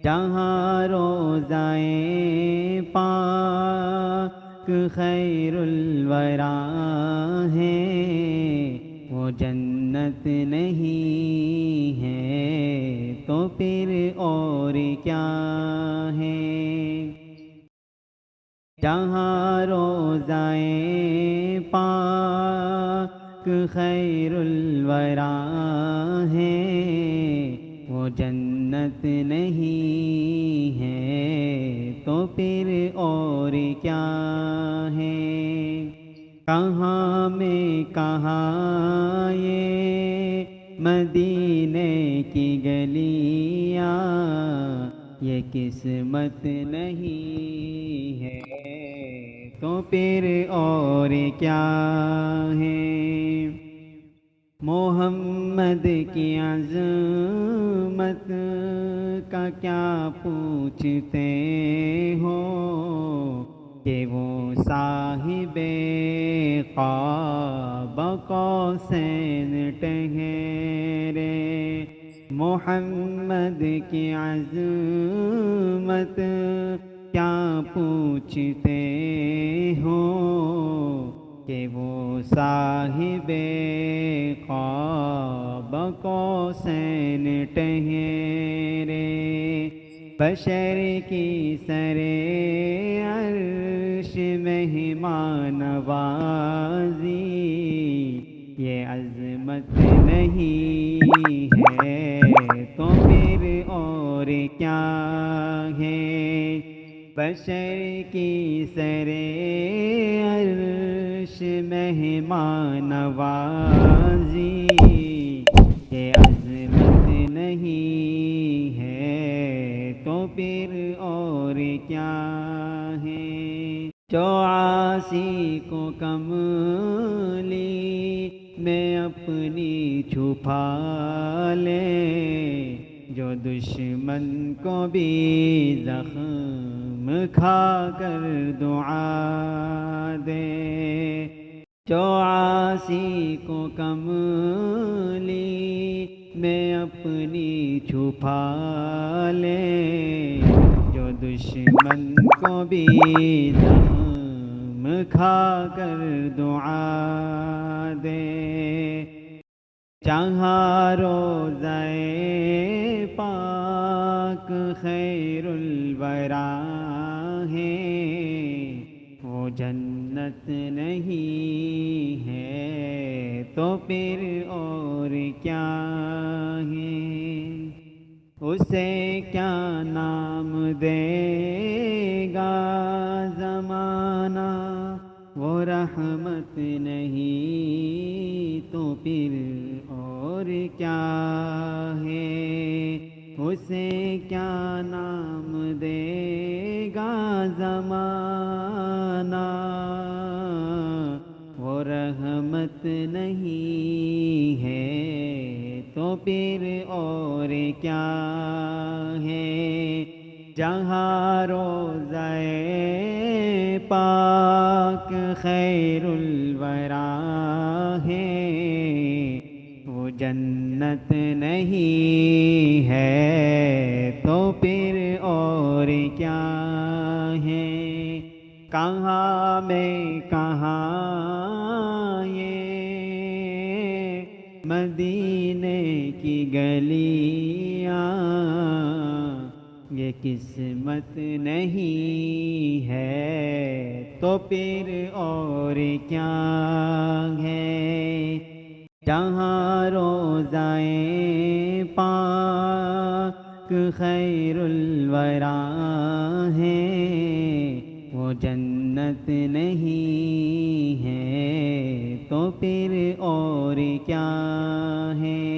جہاں روضائے پاک خیر الورا ہے وہ جنت نہیں ہے تو پھر اور کیا ہے؟ جہاں روضائے پاک خیر الورا ہے وہ جنت نہیں ہے تو پھر اور کیا ہے؟ کہاں میں کہاں یہ مدینے کی گلیاں، یہ قسمت نہیں ہے تو پھر اور کیا ہے؟ محمد کی عظمت کا کیا پوچھتے ہو کہ وہ صاحب قاب قوسین ٹھہرے؟ محمد کی عظمت کیا پوچھتے ہو کہ وہ صاحب قاب قوسین ٹھہرے؟ بشر کی سر عرش مہمان نوازی یہ عظمت نہیں ہے تو پھر اور کیا ہے؟ بشر کی سر عرش مہمان نوازی یہ عظمت نہیں ہے تو پھر اور کیا ہے؟ جو عاصی کو کملی میں اپنی چھپا لے، جو دشمن کو بھی زخم کھا کر دعا دے، جو عاصی کو کملی میں اپنی چھپا لے، جو دشمن کو بھی زخم کھا کر دعا دے، جہاں روضائے پاک خیر الورا ہے وہ جنت نہیں ہے تو پھر اور کیا ہے؟ اسے کیا نام دے گا زمانہ، وہ رحمت نہیں تو پھر اور کیا ہے؟ اسے کیا نام دے گا زمانہ، وہ رحمت نہیں ہے تو پھر اور کیا ہے؟ جہاں روضائے پاک خیر الورا ہے وہ جنت نہیں ہے تو پھر اور کیا ہے؟ کہاں میں کہاں یہ مدینے کی گلیاں، یہ قسمت نہیں ہے تو پھر اور کیا ہے؟ جہاں روضائے پاک خیر الورا ہے وہ جنت نہیں ہے تو پھر اور کیا ہے؟